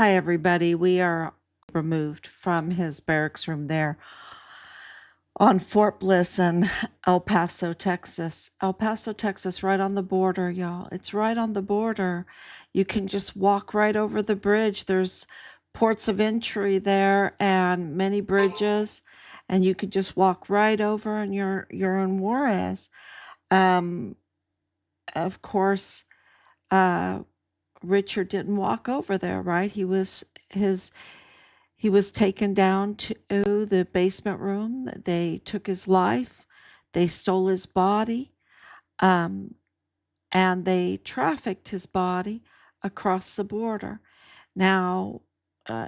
Hi, everybody. We are removed from his barracks room there on Fort Bliss in El Paso, Texas. El Paso, Texas, right on the border, y'all. It's right on the border. You can just walk right over the bridge. There's ports of entry there and many bridges, and you could just walk right over and you're in Juarez. Um, of course, uh, Richard didn't walk over there, right? His He was taken down to the basement room. They took his life. They stole his body, um, and they trafficked his body across the border. Now,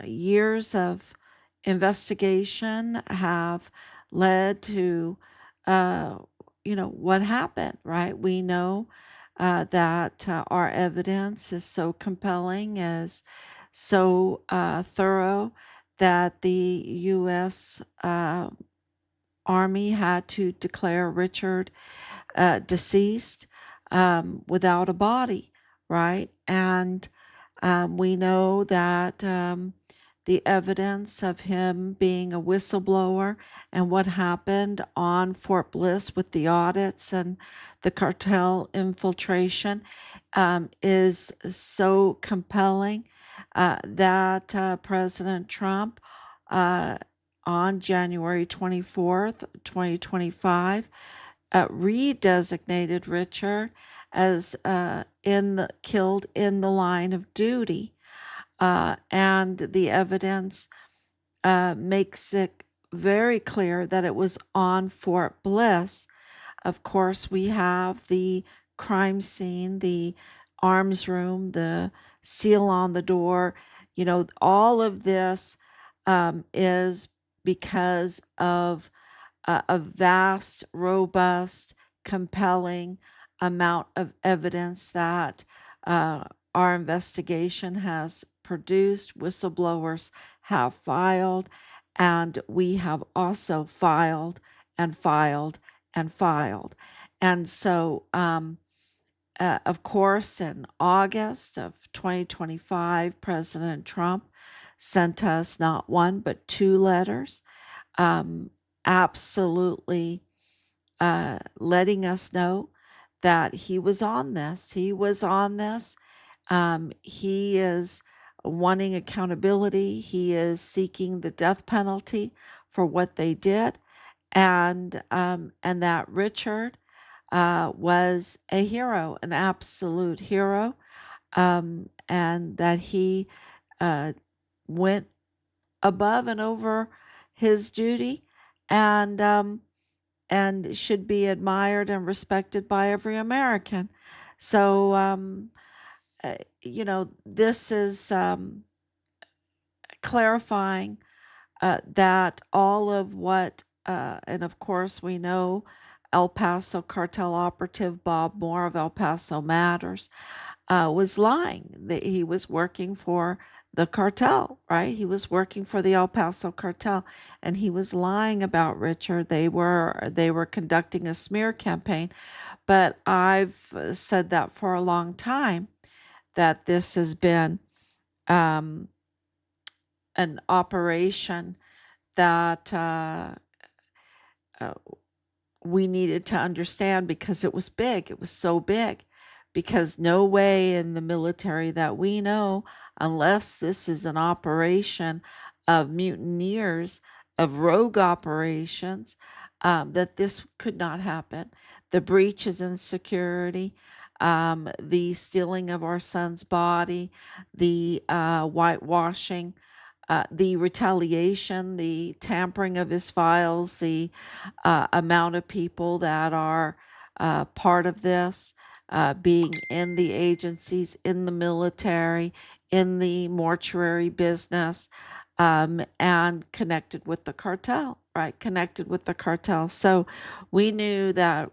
years of investigation have led to, uh, what happened, right? We know that our evidence is so compelling, is so thorough that the U.S. Army had to declare Richard deceased without a body, right? And we know that the evidence of him being a whistleblower and what happened on Fort Bliss with the audits and the cartel infiltration is so compelling that President Trump, uh, on January 24th, 2025, redesignated Richard as killed in the line of duty, and the evidence makes it very clear that it was on Fort Bliss. Of course, we have the crime scene, the arms room, the seal on the door. All of this is because of a vast, robust, compelling amount of evidence that our investigation has produced, whistleblowers have filed, and we have also filed and filed and filed. And so, of course, in August of 2025, President Trump sent us not one, but two letters, um, absolutely letting us know that he was on this. He was on this. He is wanting accountability. He is seeking the death penalty for what they did, and that Richard was a hero, an absolute hero, and that he uh, went above and over his duty, and should be admired and respected by every American. So, this is clarifying that all of what, and of course, we know El Paso cartel operative Bob Moore of El Paso Matters was lying. That he was working for the cartel, right? He was working for the El Paso cartel, and he was lying about Richard. They were conducting a smear campaign, but I've said that for a long time, that this has been um, an operation that uh, we needed to understand, because it was big. It was so big, because no way in the military that we know, unless this is an operation of mutineers, of rogue operations, that this could not happen. The breaches in security, the stealing of our son's body, the whitewashing, the retaliation, the tampering of his files, the amount of people that are part of this, being in the agencies, in the military, in the mortuary business, and connected with the cartel, right? Connected with the cartel. So we knew that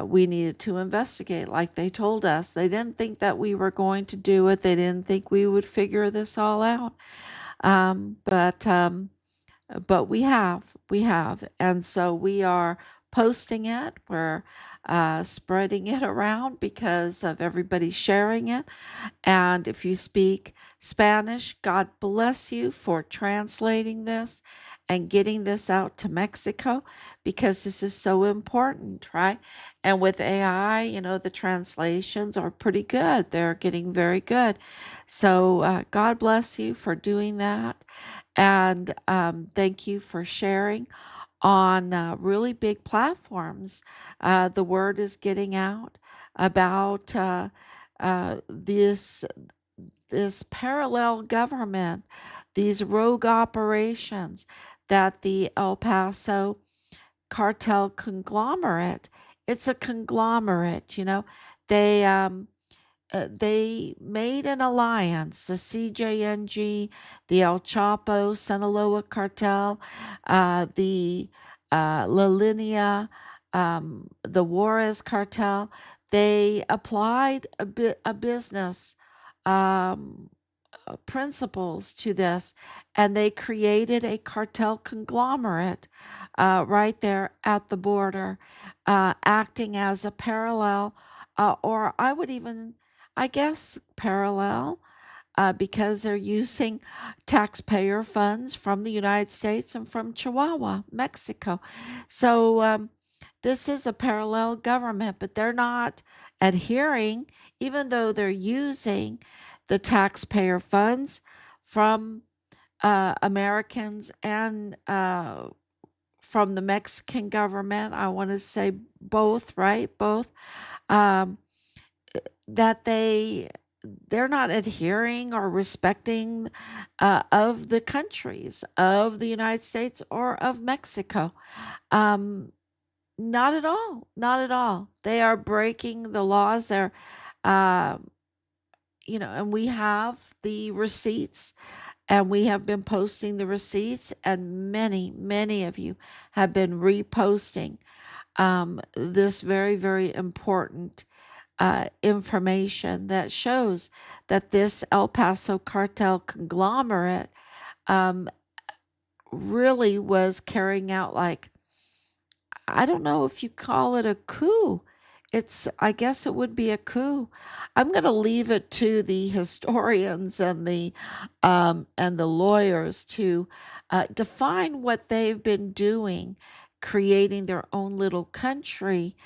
we needed to investigate, like they told us. They didn't think that we were going to do it. They didn't think we would figure this all out. But we have, and so we are posting it. We're spreading it around because of everybody sharing it. And if you speak Spanish, God bless you for translating this and getting this out to Mexico because this is so important, right? And with AI, the translations are pretty good. They're getting very good. So God bless you for doing that. And thank you for sharing on really big platforms. The word is getting out about this parallel government, these rogue operations that the El Paso cartel conglomerate. It's a conglomerate, they made an alliance, the CJNG, the El Chapo, Sinaloa cartel, the La Linea, the Juarez cartel. They applied a business um, principles to this, and they created a cartel conglomerate right there at the border, acting as a parallel, or I would even, I guess, parallel. Because they're using taxpayer funds from the United States and from Chihuahua, Mexico. So this is a parallel government, but they're not adhering, even though they're using the taxpayer funds from Americans and from the Mexican government. I want to say both, right? Both. Um, that they're not adhering or respecting of the countries of the United States or of Mexico. Um, Not at all. Not at all. They are breaking the laws. They're, um, and we have the receipts and we have been posting the receipts, and many, many of you have been reposting this very, very important information that shows that this El Paso cartel conglomerate um, really was carrying out, like, I don't know if you call it a coup. I guess it would be a coup. I'm going to leave it to the historians and the lawyers to define what they've been doing, creating their own little country,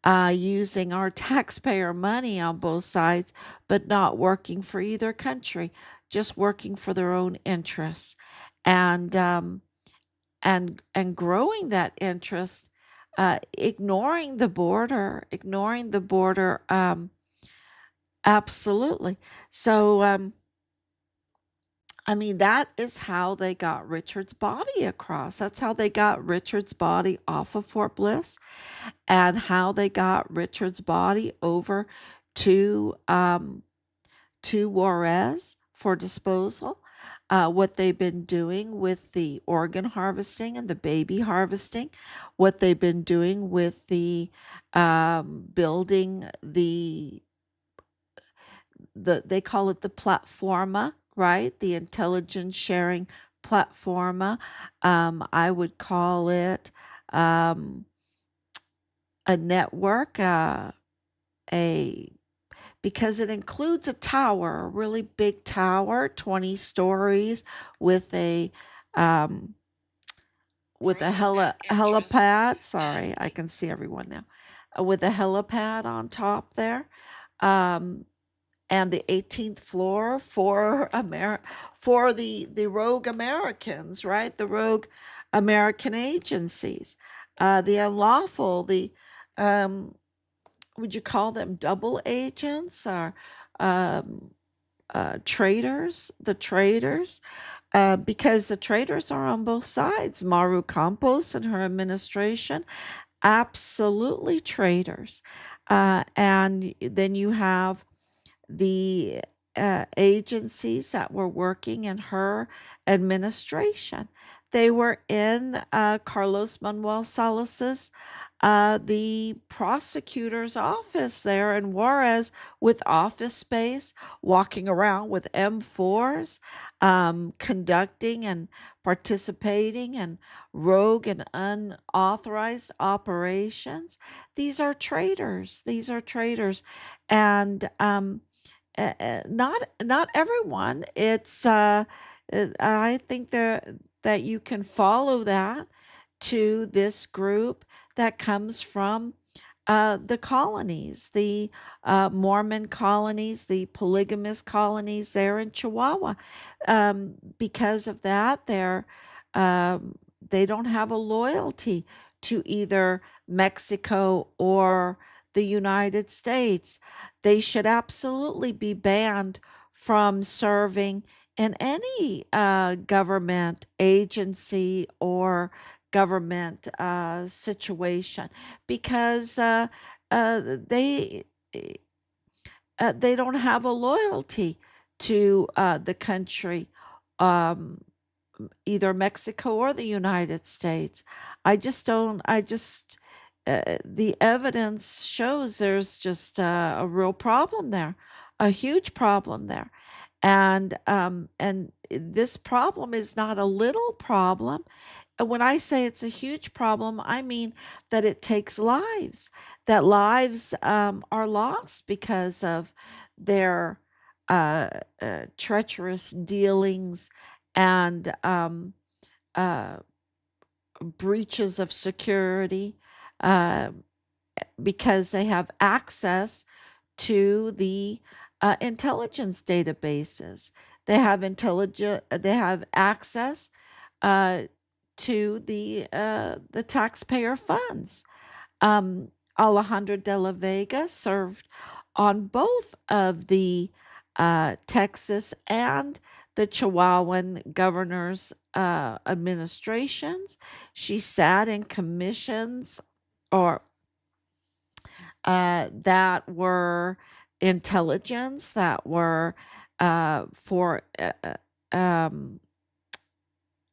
using our taxpayer money on both sides, but not working for either country, just working for their own interests, and and growing that interest, ignoring the border, absolutely. So, I mean, that is how they got Richard's body across. That's how they got Richard's body off of Fort Bliss, and how they got Richard's body over to Juarez for disposal. What they've been doing with the organ harvesting and the baby harvesting, what they've been doing with the building they call it the platforma, right? The intelligence sharing platforma. I would call it um, a network, a because it includes a tower, a really big tower, 20 stories with a um, helipad. Sorry, I can see everyone now. With a helipad on top there. Um, and the 18th floor for the rogue Americans, right? The rogue American agencies, the unlawful, the um, would you call them double agents or um, traitors? The traitors, because the traitors are on both sides. Maru Campos and her administration, absolutely traitors. And then you have the agencies that were working in her administration. They were in Carlos Manuel Salas's the prosecutor's office there in Juarez with office space, walking around with M4s, conducting and participating in rogue and unauthorized operations. These are traitors. These are traitors. And not everyone. I think that you can follow that to this group that comes from the colonies, the Mormon colonies, the polygamous colonies there in Chihuahua. Because of that, they don't have a loyalty to either Mexico or the United States. They should absolutely be banned from serving in any government agency or government situation because uh, they they don't have a loyalty to the country, um, either Mexico or the United States. I just don't. The evidence shows there's just a real problem there, a huge problem there, and this problem is not a little problem. And when I say it's a huge problem, I mean that it takes lives, that lives are lost because of their treacherous dealings and uh, breaches of security uh, because they have access to the intelligence databases. They have access uh, to the taxpayer funds. Um, Alejandro de la Vega served on both of the Texas and the Chihuahuan governor's administrations. She sat in commissions or that were intelligence, that were for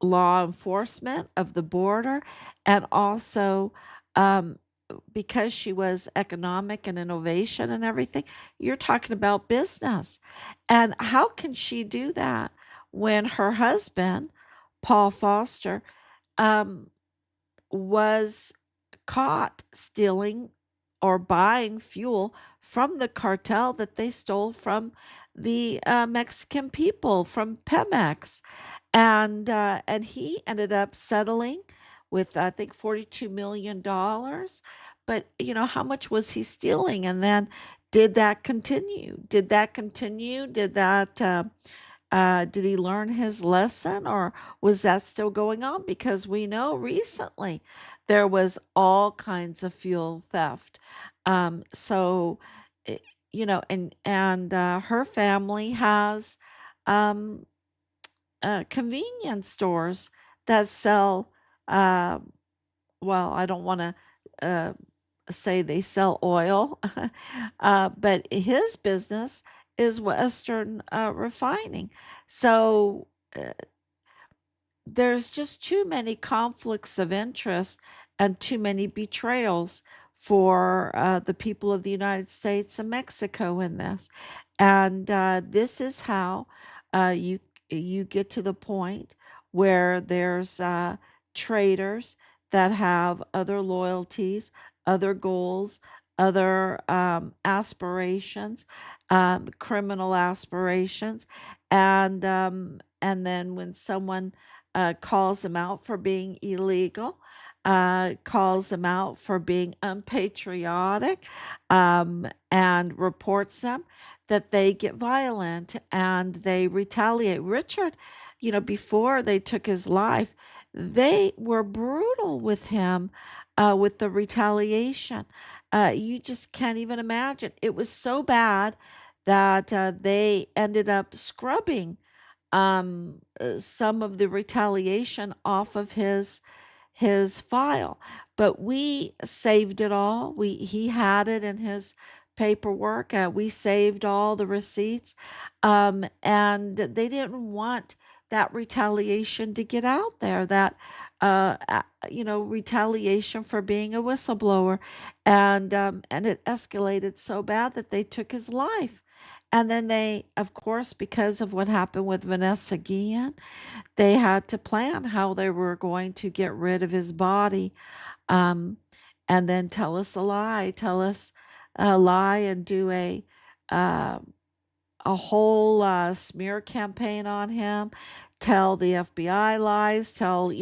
law enforcement of the border, and also um, because she was economic and innovation and everything, you're talking about business. And how can she do that when her husband, Paul Foster, um, was caught stealing or buying fuel from the cartel that they stole from the Mexican people from Pemex, and he ended up settling with I think $42 million. But how much was he stealing? And then did that continue? Did that continue? Did he learn his lesson, or was that still going on? Because we know recently there was all kinds of fuel theft. So, eh, and her family has um, convenience stores that sell. Uh, well, I don't want to uh, say they sell oil, but his business is Western refining. So there's just too many conflicts of interest and too many betrayals for the people of the United States and Mexico in this. And this is how you get to the point where there's traders that have other loyalties, other goals, other aspirations, criminal aspirations, and then when someone calls them out for being illegal, calls them out for being unpatriotic, and reports them, that they get violent and they retaliate. Richard, before they took his life, they were brutal with him with the retaliation. You just can't even imagine. It was so bad that they ended up scrubbing some of the retaliation off of his file. But we saved it all. He had it in his paperwork. We saved all the receipts, and they didn't want that retaliation to get out there. That retaliation for being a whistleblower, and it escalated so bad that they took his life. And then they, of course, because of what happened with Vanessa Guillen, they had to plan how they were going to get rid of his body, um, and then tell us a lie, and do uh, a whole smear campaign on him, tell the FBI lies, tell,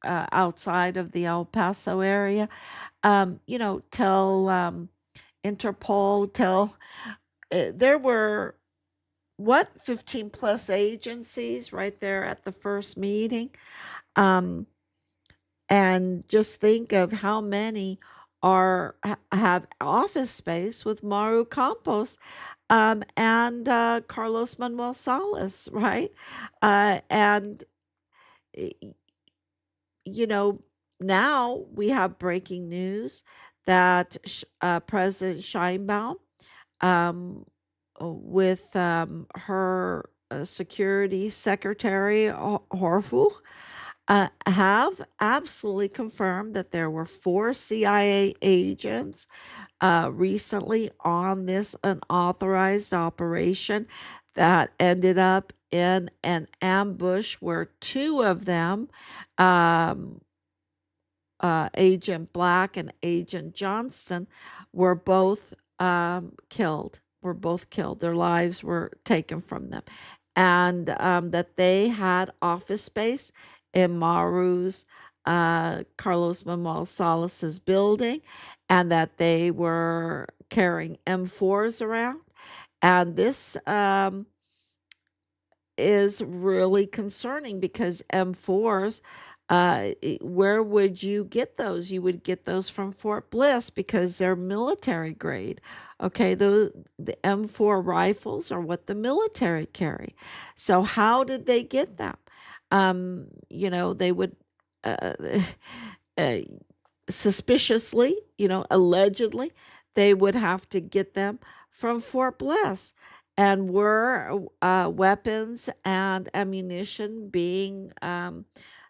outside of the El Paso area, tell Interpol, tell, there were, what, 15 plus agencies right there at the first meeting. Um, and just think of how many have office space with Maru Campos, and Carlos Manuel Salas, right? And y- you know, now we have breaking news that President Scheinbaum, um, with her security secretary Horfuch, have absolutely confirmed that there were 4 CIA agents recently on this unauthorized operation that ended up in an ambush where 2 of them, um, Agent Black and Agent Johnston, were both killed. Were both killed. Their lives were taken from them, and that they had office space in Maru's, Carlos Manuel Salas's building, and that they were carrying M4s around. And this is really concerning because M4s, where would you get those? You would get those from Fort Bliss because they're military grade. Okay, the M4 rifles are what the military carry. So how did they get them? They would uh, uh, suspiciously, allegedly, they would have to get them from Fort Bliss. And were weapons and ammunition being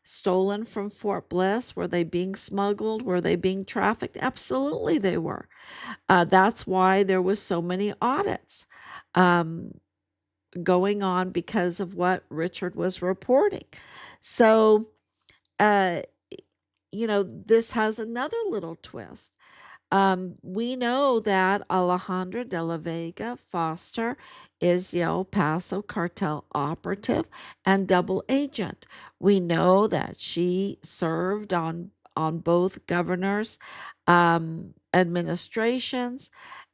stolen from Fort Bliss? Were they being smuggled? Were they being trafficked? Absolutely, they were. That's why there was so many audits um, going on because of what Richard was reporting. So, uh, this has another little twist. We know that Alejandra de la Vega Foster is the El Paso cartel operative and double agent. We know that she served on both governors' administrations,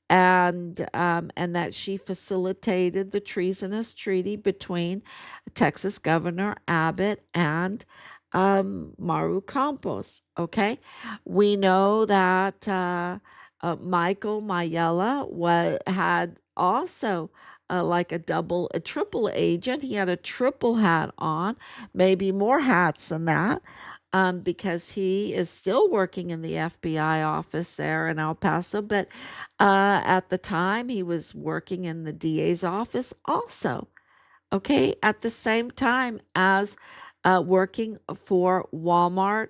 and that she facilitated the treasonous treaty between Texas Governor Abbott and Maru Campos. Okay, we know that Michael Maiella had also. Like a triple agent. He had a triple hat on, maybe more hats than that, because he is still working in the FBI office there in El Paso. But at the time, he was working in the DA's office also. Okay, at the same time as working for Walmart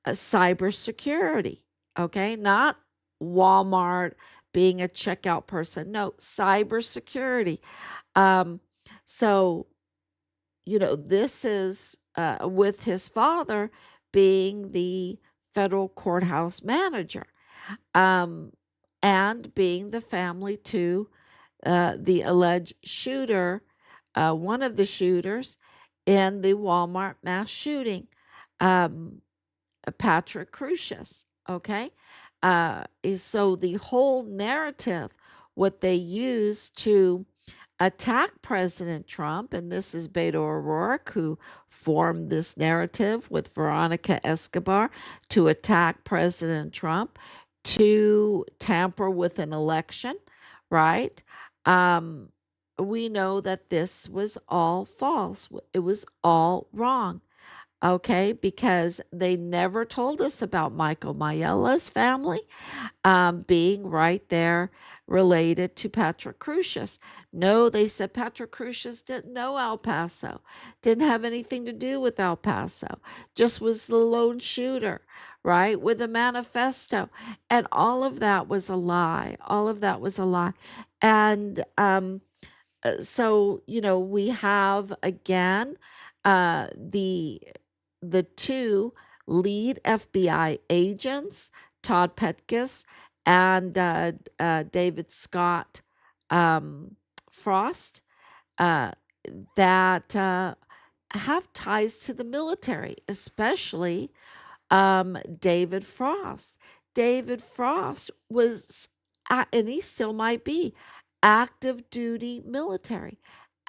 cybersecurity. Okay, not Walmart being a checkout person. No, cybersecurity. Um, so this is with his father being the federal courthouse manager, um, and being the family to the alleged shooter, one of the shooters in the Walmart mass shooting, um, Patrick Crusius. Okay. So the whole narrative, what they use to attack President Trump, and this is Beto O'Rourke who formed this narrative with Veronica Escobar to attack President Trump, to tamper with an election, right? Um, we know that this was all false. It was all wrong. Okay, because they never told us about Michael Maiella's family being right there related to Patrick Crusius. No, they said Patrick Crusius didn't know El Paso, didn't have anything to do with El Paso, just was the lone shooter, right, with a manifesto. And all of that was a lie. All of that was a lie. And so, we have again the two lead FBI agents, Todd Petkis and David Scott Frost, uh, that have ties to the military, especially David Frost. David Frost was, and he still might be, active duty military.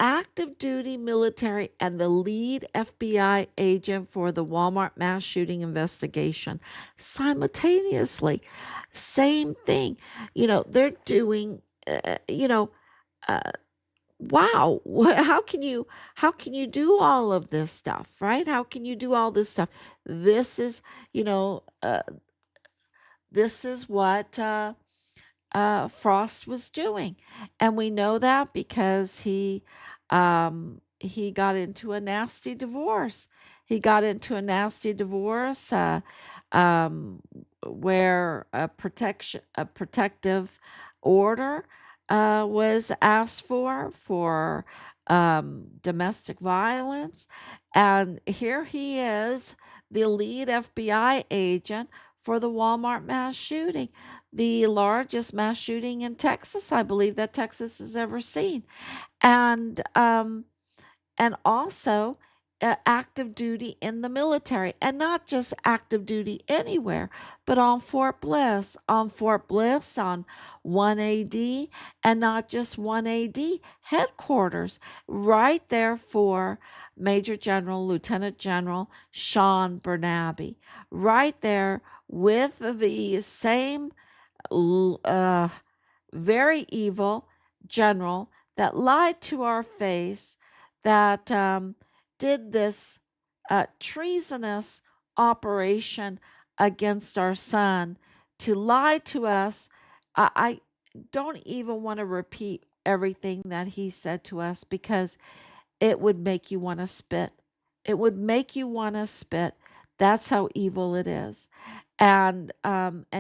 Active duty military and the lead FBI agent for the Walmart mass shooting investigation simultaneously. Same thing. They're doing, uh, wow. How can you do all of this stuff, right? How can you do all this stuff? This is, you know, uh, this is what Frost was doing, and we know that because he got into a nasty divorce. He got into a nasty divorce um, where a protective order was asked for domestic violence, and here he is, the lead FBI agent for the Walmart mass shooting, the largest mass shooting in Texas, I believe, that Texas has ever seen. And also active duty in the military, and not just active duty anywhere, but on Fort Bliss on 1AD, and not just 1AD headquarters, right there for Major General, Lieutenant General Sean Bernabe, right there with the same uh, very evil general that lied to our face, that did this treasonous operation against our son, to lie to us. I don't even want to repeat everything that he said to us, because it would make you want to spit. It would make you want to spit. That's how evil it is. And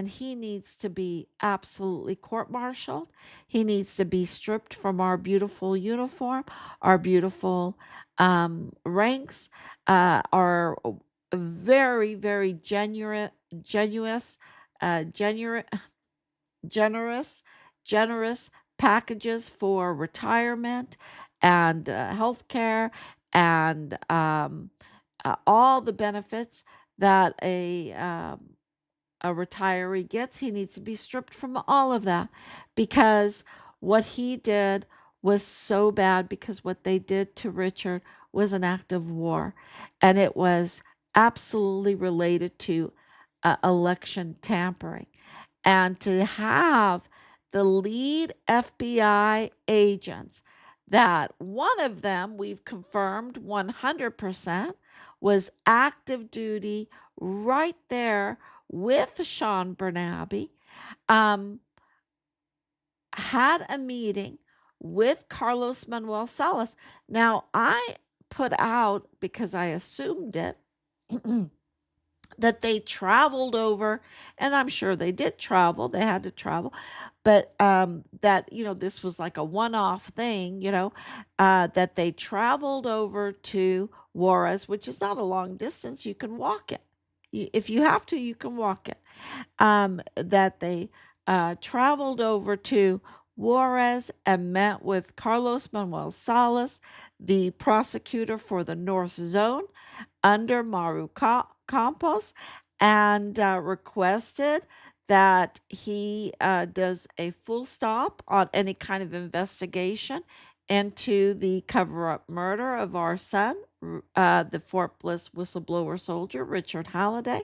he needs to be absolutely court-martialed. He needs to be stripped from our beautiful uniform, our beautiful ranks, our very, very genuous, genuine, generous, generous packages for retirement and health care, and all the benefits that a retiree gets. He needs to be stripped from all of that, because what he did was so bad, because what they did to Richard was an act of war, and it was absolutely related to election tampering. And to have the lead FBI agents, that one of them we've confirmed 100% was active duty right there with Sean Bernabe, um, had a meeting with Carlos Manuel Salas. Now, I put out, because I assumed it, that they traveled over, and I'm sure they did travel, they had to travel, but that, this was like a one-off thing, that they traveled over to Juarez, which is not a long distance. You can walk it. If you have to, you can walk it. That they traveled over to Juarez and met with Carlos Manuel Salas, the prosecutor for the North Zone under Maru Campos, and requested that he does a full stop on any kind of investigation into the cover up murder of our son, the Fort Bliss whistleblower soldier, Richard Halliday,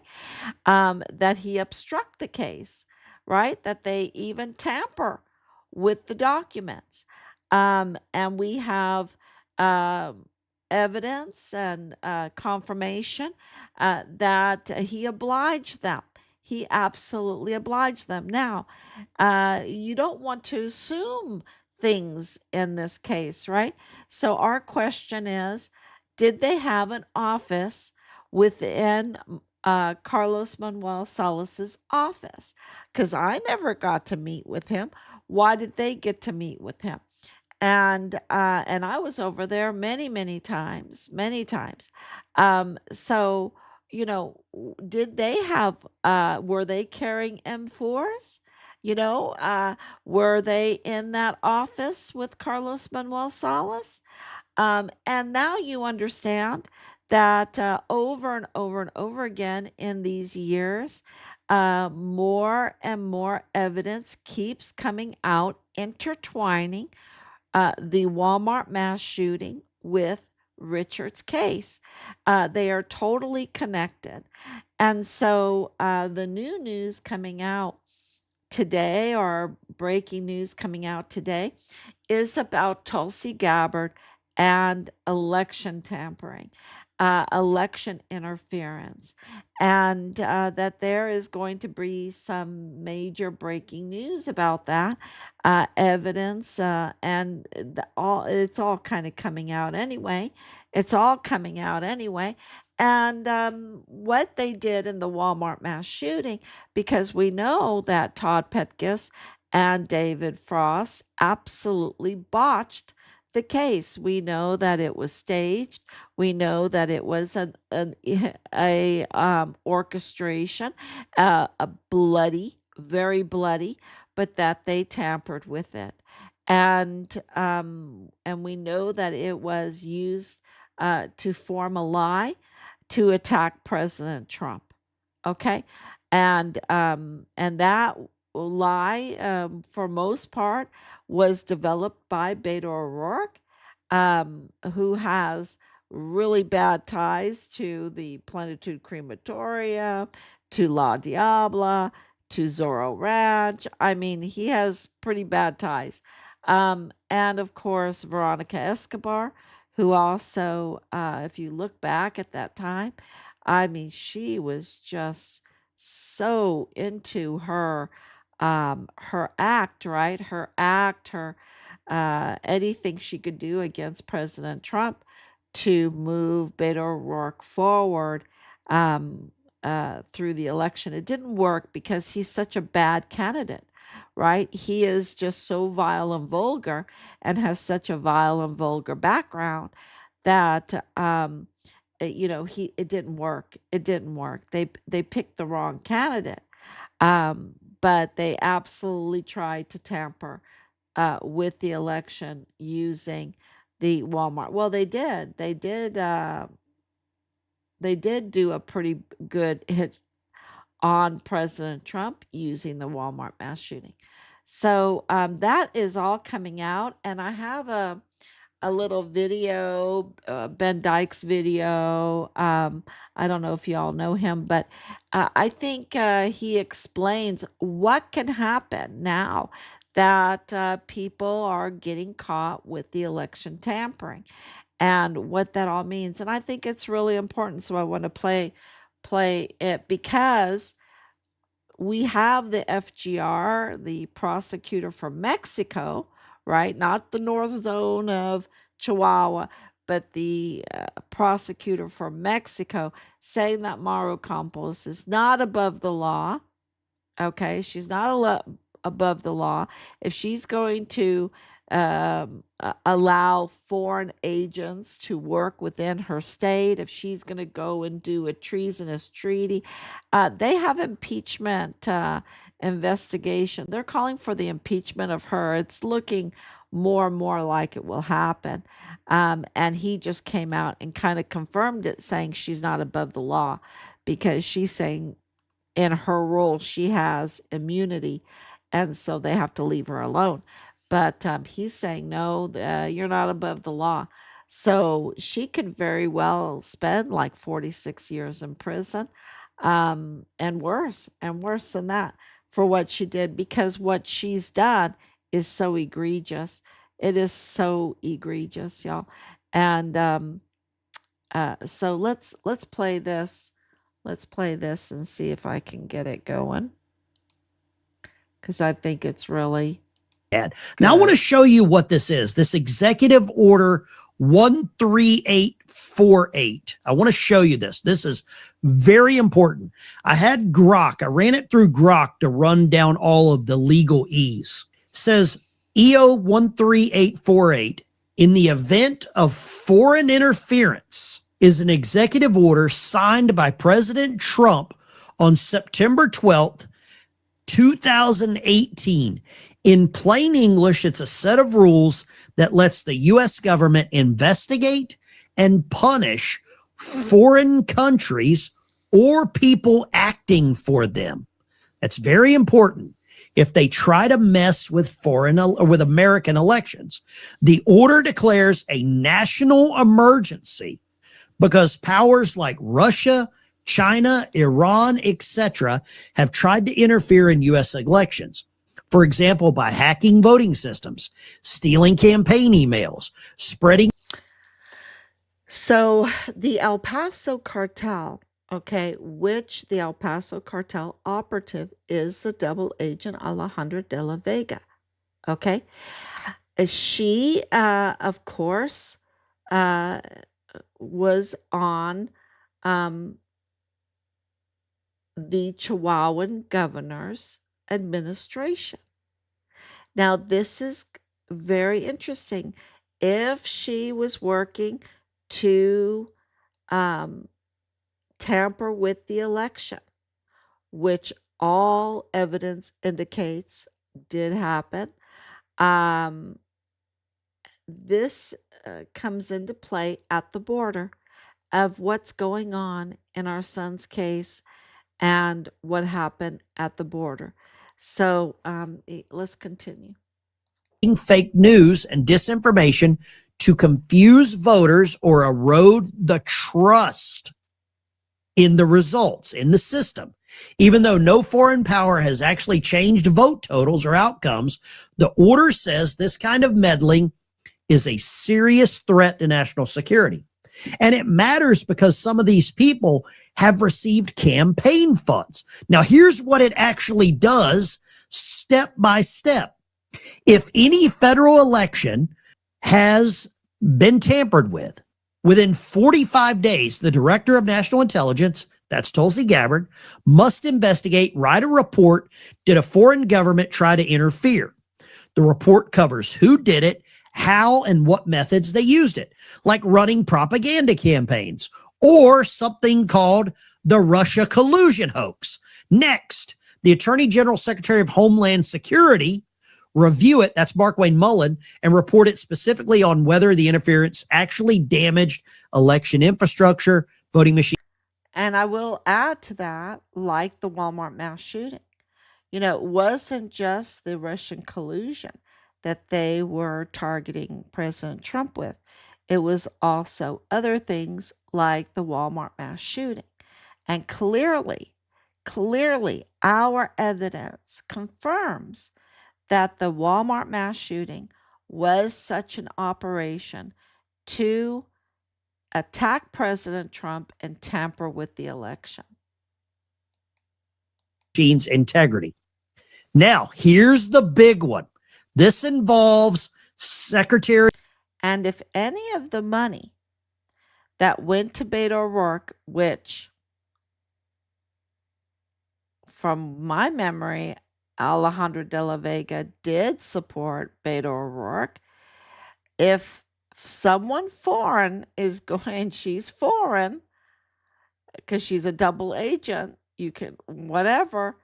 that he obstruct the case, right? That they even tamper with the documents. And we have um, evidence and confirmation that he obliged them. he absolutely obliged them. Now, you don't want to assume things in this case, right? So our question is, did they have an office within Carlos Manuel Salas's office? Because I never got to meet with him. Why did they get to meet with him? And I was over there many, many times. So, did they have were they carrying M4s? You know, were they in that office with Carlos Manuel Salas? And now you understand that over and over and over again in these years, more and more evidence keeps coming out, intertwining the Walmart mass shooting with Richard's case. They are totally connected. And so the new news coming out today, or breaking news coming out today, is about Tulsi Gabbard and election tampering, election interference, and that there is going to be some major breaking news about that evidence, and it's all kind of coming out anyway. It's all coming out anyway. And what they did in the Walmart mass shooting, because we know that Todd Petkus and David Frost absolutely botched the case. We know that it was staged. We know that it was a orchestration, a bloody, very bloody, but that they tampered with it, and we know that it was used to form a lie to attack President Trump. Okay, and that lie, for most part, was developed by Beto O'Rourke, who has really bad ties to the Plenitude Crematoria, to La Diabla, to Zorro Ranch. I mean, he has pretty bad ties. And of course, Veronica Escobar, who also, if you look back at that time, I mean, she was just so into her act, right? Her act, her anything she could do against President Trump to move Beto O'Rourke forward through the election. It didn't work because he's such a bad candidate, right? He is just so vile and vulgar and has such a vile and vulgar background that he it didn't work. It didn't work. They picked the wrong candidate. But they absolutely tried to tamper with the election using the Walmart. Well, they did. They did do a pretty good hit on President Trump using the Walmart mass shooting. So that is all coming out, and I have a little video, Ben Dykes video. I don't know if y'all know him, but I think he explains what can happen now that people are getting caught with the election tampering and what that all means. And I think it's really important. So I want to play it because we have the FGR, the prosecutor from Mexico, right? Not the North Zone of Chihuahua, but the prosecutor from Mexico saying that Maru Campos is not above the law. Okay, she's not above the law. If she's going to allow foreign agents to work within her state, if she's going to go and do a treasonous treaty, they have impeachment investigation. They're calling for the impeachment of her. It's looking more and more like it will happen. And he just came out and kind of confirmed it, saying she's not above the law because she's saying in her role, she has immunity, and so they have to leave her alone. But he's saying, no, you're not above the law. So she could very well spend like 46 years in prison, and worse than that for what she did, because what she's done is so egregious. It is so egregious, y'all. And so let's play this. Let's play this and see if I can get it going, because I think it's really good. Now I want to show you what this is. This Executive Order 13848. I want to show you this. This is very important. I had Grok. I ran it through Grok to run down all of the legalese. It says EO 13848, in the event of foreign interference, is an executive order signed by President Trump on September 12th, 2018. In plain English, it's a set of rules that lets the U.S. government investigate and punish foreign countries or people acting for them. That's very important. If they try to mess with with American elections, the order declares a national emergency because powers like Russia, China, Iran, etc., have tried to interfere in U.S. elections. For example, by hacking voting systems, stealing campaign emails, spreading. So the El Paso cartel, okay, which the El Paso cartel operative is the double agent Alejandra de la Vega, okay? She, of course, was on the Chihuahuan governor's administration. Now, this is very interesting. If she was working to tamper with the election, which all evidence indicates did happen, this comes into play at the border of what's going on in our son's case and what happened at the border. So let's continue. Fake news and disinformation to confuse voters or erode the trust in the results, in the system. Even though no foreign power has actually changed vote totals or outcomes, the order says this kind of meddling is a serious threat to national security. And it matters because some of these people have received campaign funds. Now, here's what it actually does step by step. If any federal election has been tampered with, within 45 days, the Director of National Intelligence, that's Tulsi Gabbard, must investigate, write a report. Did a foreign government try to interfere? The report covers who did it, how and what methods they used it, like running propaganda campaigns or something called the Russia collusion hoax. Next, the Attorney General, Secretary of Homeland Security review it, that's Mark Wayne Mullen, and report it specifically on whether the interference actually damaged election infrastructure, voting machines. And I will add to that, like the Walmart mass shooting. You know, it wasn't just the Russian collusion that they were targeting President Trump with. It was also other things like the Walmart mass shooting. And clearly, our evidence confirms that the Walmart mass shooting was such an operation to attack President Trump and tamper with the election. Integrity. Now, here's the big one. This involves Secretary. And if any of the money that went to Beto O'Rourke, which from my memory, Alejandra de la Vega did support Beto O'Rourke, if someone foreign is going, she's foreign because she's a double agent, you can, whatever.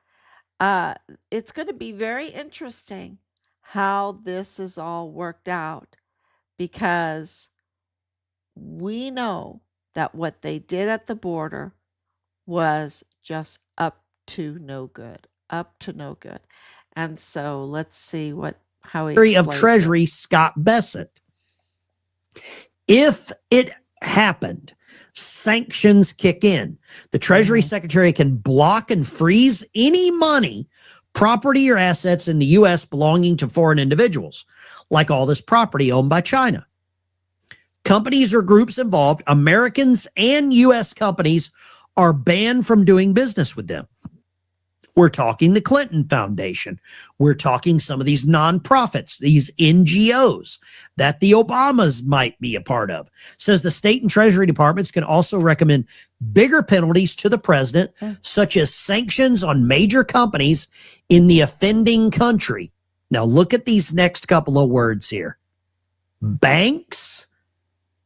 It's going to be very interesting how this is all worked out, because we know that what they did at the border was just up to no good, And so let's see how he Secretary of Treasury, Scott Bessent. If it happened, sanctions kick in. The Treasury Secretary can block and freeze any money, property, or assets in the U.S. belonging to foreign individuals, like all this property owned by China. Companies or groups involved, Americans and U.S. companies, are banned from doing business with them. We're talking the Clinton Foundation. We're talking some of these nonprofits, these NGOs that the Obamas might be a part of. Says the state and treasury departments can also recommend bigger penalties to the president, such as sanctions on major companies in the offending country. Now look at these next couple of words here. Banks,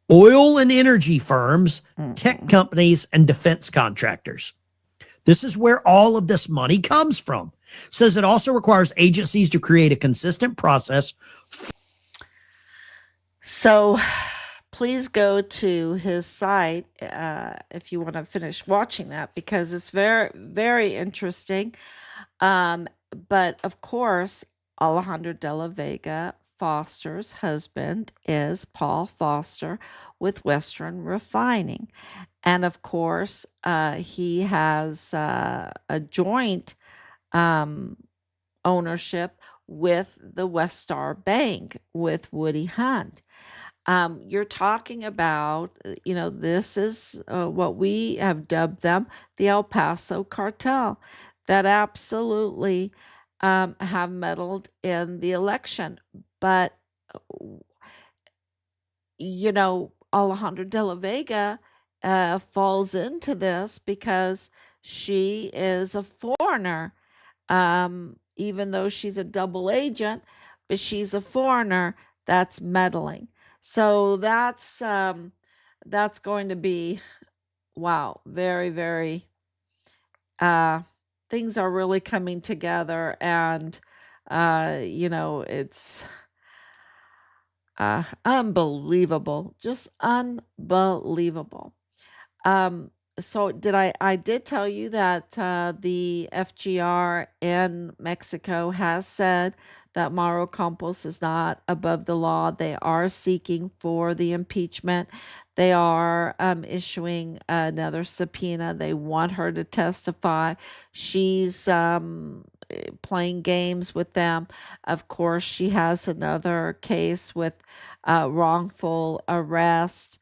oil and energy firms, tech companies, and defense contractors. This is where all of this money comes from. Says it also requires agencies to create a consistent process. So please go to his site if you want to finish watching that, because it's very, very interesting. But of course, Alejandro de la Vega Foster's husband is Paul Foster with Western Refining. And of course, he has a joint ownership with the West Star Bank with Woody Hunt. You're talking about, this is what we have dubbed them, the El Paso cartel, that absolutely have meddled in the election. But, Alejandra de la Vega falls into this because she is a foreigner, even though she's a double agent, but she's a foreigner that's meddling. So that's going to be, wow, very, very, things are really coming together, and it's unbelievable, just unbelievable. So I did tell you that the FGR in Mexico has said that Maru Campos is not above the law. They are seeking for the impeachment. They are issuing another subpoena. They want her to testify. She's playing games with them. Of course, she has another case with wrongful arrest.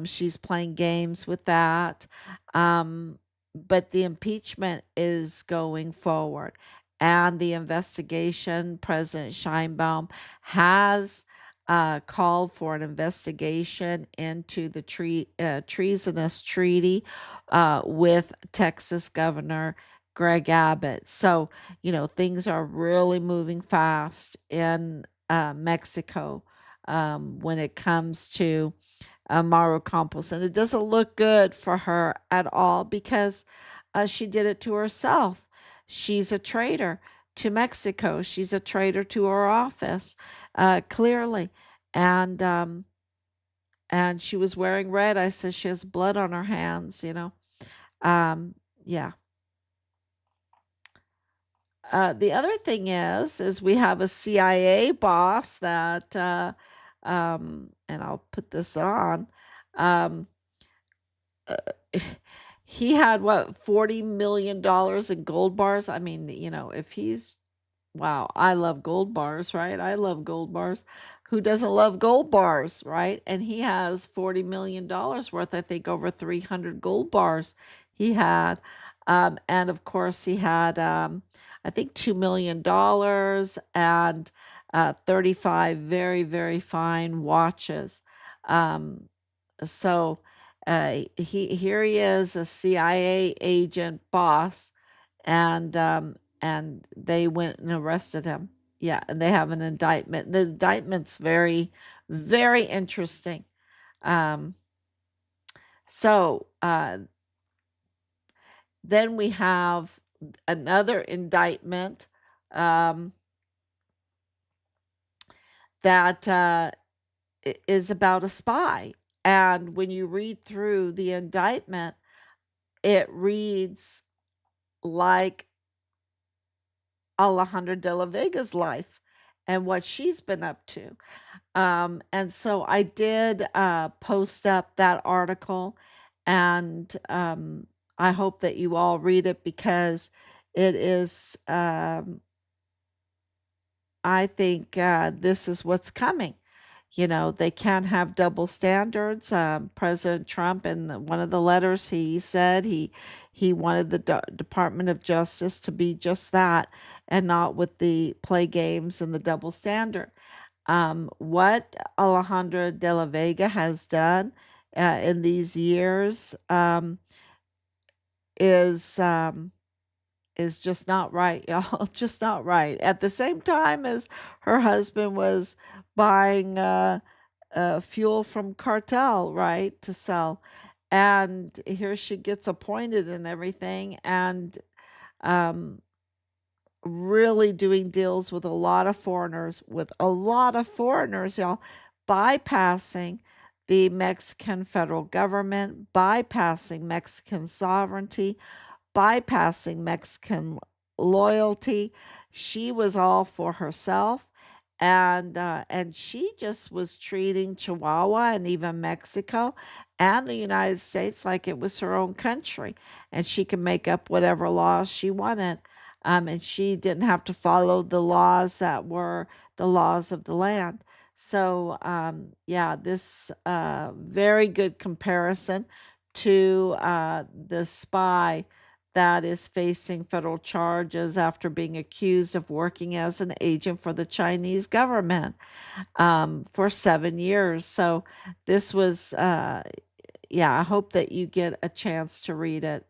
She's playing games with that. But the impeachment is going forward. And the investigation, President Scheinbaum has called for an investigation into the treasonous treaty with Texas Governor Greg Abbott. So, things are really moving fast in Mexico when it comes to Maru Campos. And it doesn't look good for her at all, because she did it to herself. She's a traitor to Mexico. She's a traitor to her office, clearly. And she was wearing red. I said she has blood on her hands. Yeah. The other thing is we have a CIA boss that, and I'll put this on. Um, uh, he had what, $40 million in gold bars. I mean, if he's, wow, I love gold bars, right? I love gold bars. Who doesn't love gold bars, right? And he has $40 million worth, I think over 300 gold bars he had. And of course, he had, I think, $2 million and 35 very, very fine watches. Um, so here he is, a CIA agent boss, and they went and arrested him. Yeah, and they have an indictment. The indictment's very, very interesting. Um, so then we have another indictment um, that is about a spy. And when you read through the indictment, it reads like Alejandra de la Vega's life and what she's been up to. And so I did post up that article, and I hope that you all read it, because it is, I think this is what's coming. They can't have double standards. President Trump, in one of the letters, he said he wanted the Department of Justice to be just that, and not with the play games and the double standard. What Alejandra de la Vega has done in these years is is just not right, y'all. Just not right. At the same time as her husband was buying fuel from cartel, right, to sell. And here she gets appointed and everything, and um, really doing deals with a lot of foreigners, y'all, bypassing the Mexican federal government, bypassing Mexican sovereignty, bypassing Mexican loyalty. She was all for herself, and she just was treating Chihuahua and even Mexico and the United States like it was her own country, and she could make up whatever laws she wanted. And she didn't have to follow the laws that were the laws of the land. So, yeah, this very good comparison to the spy that is facing federal charges after being accused of working as an agent for the Chinese government for 7 years. So this was, yeah, I hope that you get a chance to read it.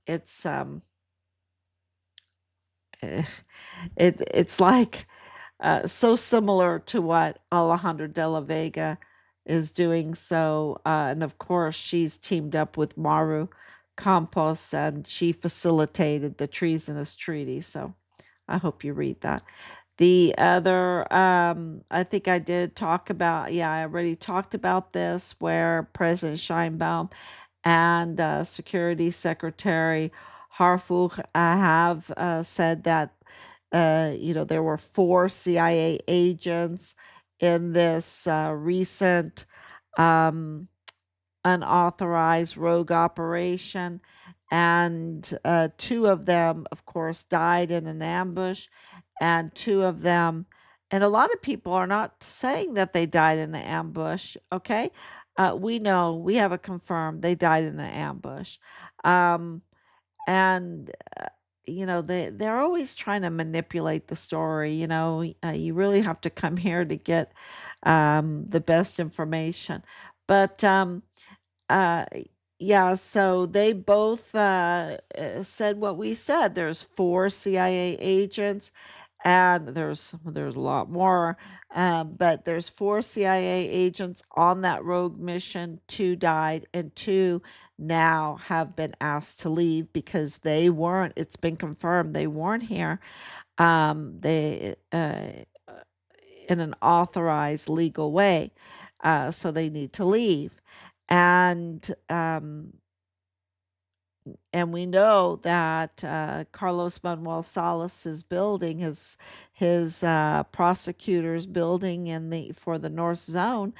It's eh, it's like so similar to what Alejandra de la Vega is doing. So, and of course, she's teamed up with Maru Campos, and she facilitated the treasonous treaty. So, I hope you read that. The other, I think I did talk about, yeah, I already talked about this, where President Scheinbaum and Security Secretary Harfuch have said that there were 4 CIA agents in this recent um, unauthorized rogue operation, and 2 of them, of course, died in an ambush, and 2 of them, and a lot of people are not saying that they died in an ambush. Okay, we know, we have it confirmed they died in an ambush. Um, and they're always trying to manipulate the story. You really have to come here to get the best information. But uh yeah, so they both said what we said. There's 4 CIA agents, and there's a lot more, but there's 4 CIA agents on that rogue mission. 2 died, and 2 now have been asked to leave because they weren't. It's been confirmed they weren't here. They in an authorized legal way, so they need to leave, and we know that Carlos Manuel Salas is building his prosecutors building in the for the North Zone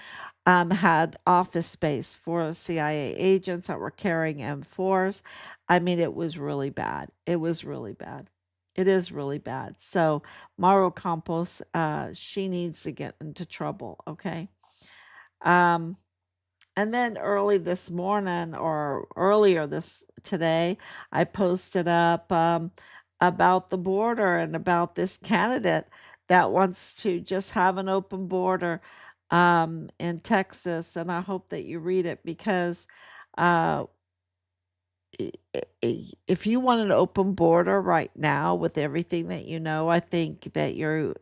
had office space for CIA agents that were carrying M4s. I mean, it was really bad. It was really bad. It is really bad. So Maru Campos, she needs to get into trouble. Okay. Um, and then early this morning, or earlier this today, I posted up about the border and about this candidate that wants to just have an open border in Texas. And I hope that you read it, because uh, if you want an open border right now with everything that you know, I think that you're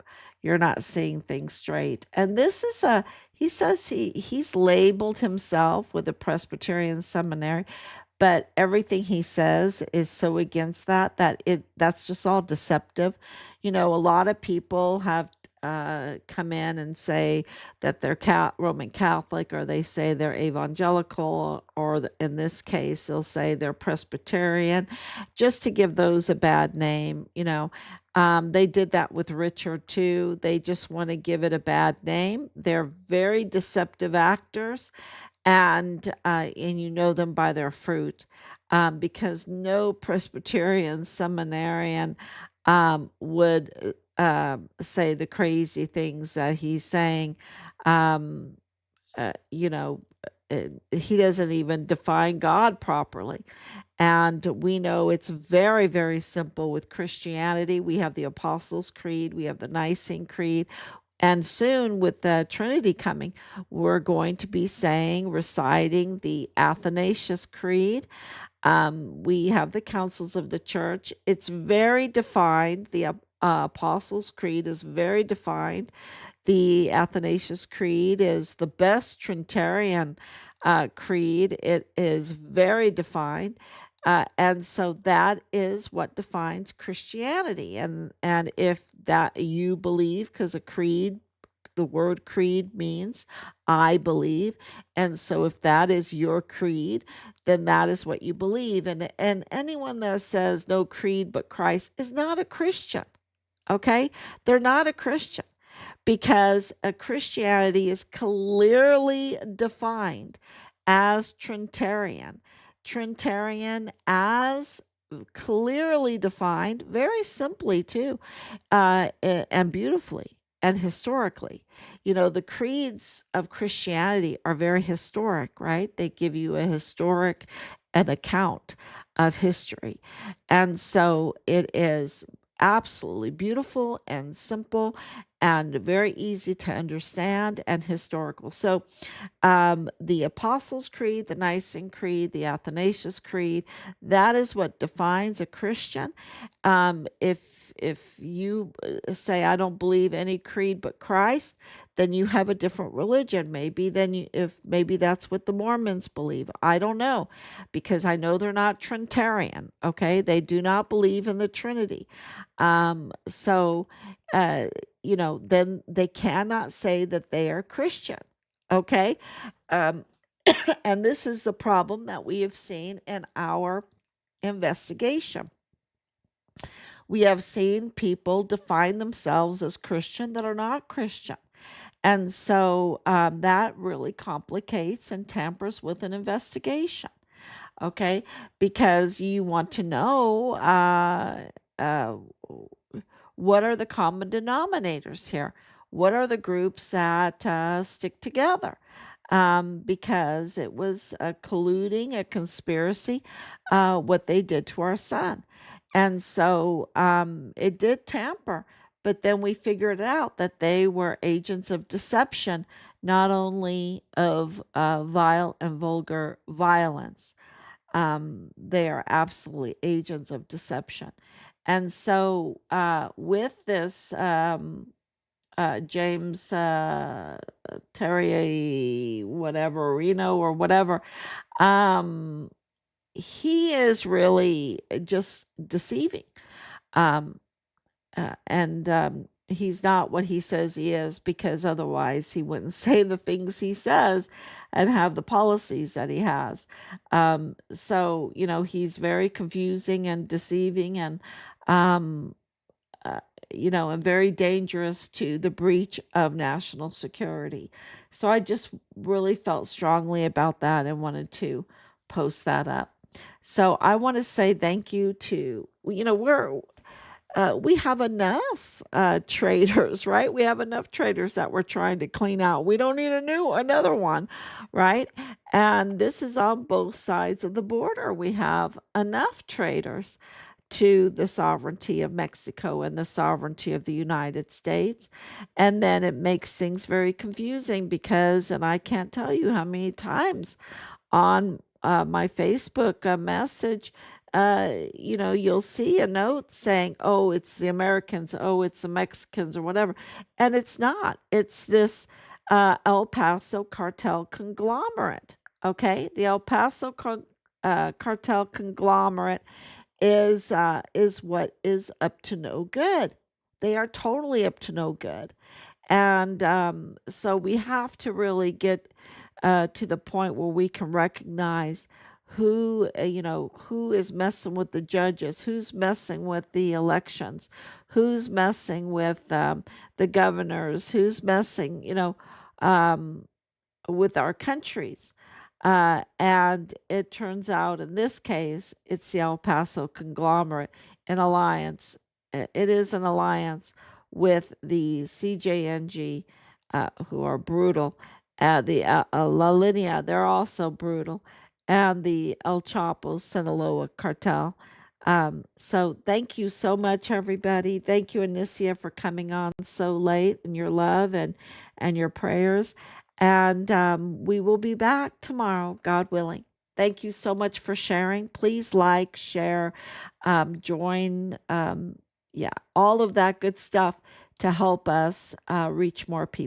not seeing things straight. And this is a he says he's labeled himself with a Presbyterian seminary, but everything he says is so against that's just all deceptive. A lot of people have come in and say that they're Roman Catholic, or they say they're evangelical, or in this case, they'll say they're Presbyterian, just to give those a bad name. They did that with Richard too. They just want to give it a bad name. They're very deceptive actors, and you know them by their fruit, because no Presbyterian seminarian would say the crazy things that he's saying. Um, you know, he doesn't even define God properly. And we know it's very, very simple with Christianity. We have the Apostles' Creed, we have the Nicene Creed, and soon with the Trinity coming, we're going to be reciting the Athanasius Creed. We have the councils of the church. It's very defined. The Apostles' Creed is very defined. The Athanasius Creed is the best Trinitarian creed. It is very defined. And so that is what defines Christianity. And if that you believe, because a creed, the word creed means I believe. And so if that is your creed, then that is what you believe. And anyone that says no creed but Christ is not a Christian. Okay? They're not a Christian because a Christianity is clearly defined as Trinitarian. Trinitarian as clearly defined, very simply too, and beautifully and historically. You know, the creeds of Christianity are very historic, right? They give you a historic an account of history. And so it is absolutely beautiful and simple and very easy to understand and historical. So the Apostles' Creed, the Nicene Creed, the Athanasius Creed, that is what defines a Christian. If you say I don't believe any creed but Christ, then you have a different religion. Maybe then if maybe that's what the Mormons believe. I don't know, because I know they're not Trinitarian. Okay, they do not believe in the Trinity. So, uh, then they cannot say that they are Christian. Okay, um, and this is the problem that we have seen in our investigation. We have seen people define themselves as Christian that are not Christian. And so that really complicates and tampers with an investigation. Okay, because you want to know uh, what are the common denominators here? What are the groups that stick together? Because it was a colluding, a conspiracy, what they did to our son. And so it did tamper, but then we figured out that they were agents of deception, not only of vile and vulgar violence. They are absolutely agents of deception. And so, with this, James Terry, whatever, Reno or whatever, um, he is really just deceiving. Um, and he's not what he says he is, because otherwise he wouldn't say the things he says and have the policies that he has. So, he's very confusing and deceiving and, um, uh, and very dangerous to the breach of national security. So I just really felt strongly about that and wanted to post that up. So I want to say thank you to, we have enough traders, right? We have enough traders that we're trying to clean out. We don't need another one, right? And this is on both sides of the border. We have enough traders to the sovereignty of Mexico and the sovereignty of the United States. And then it makes things very confusing because, and I can't tell you how many times on my Facebook message, you'll see a note saying, oh, it's the Americans, oh, it's the Mexicans or whatever. And it's not. It's this El Paso cartel conglomerate. Okay. The El Paso cartel conglomerate is what is up to no good. They are totally up to no good. And so we have to really get to the point where we can recognize who is messing with the judges, who's messing with the elections, who's messing with the governors, who's messing, um, with our countries. And it turns out in this case, it's the El Paso conglomerate, an alliance. It is an alliance with the CJNG who are brutal. The La Linea, they're also brutal. And the El Chapo Sinaloa cartel. So thank you so much, everybody. Thank you, Anicia, for coming on so late, and your love and your prayers. And we will be back tomorrow, God willing. Thank you so much for sharing. Please like, share, join, yeah, all of that good stuff to help us reach more people.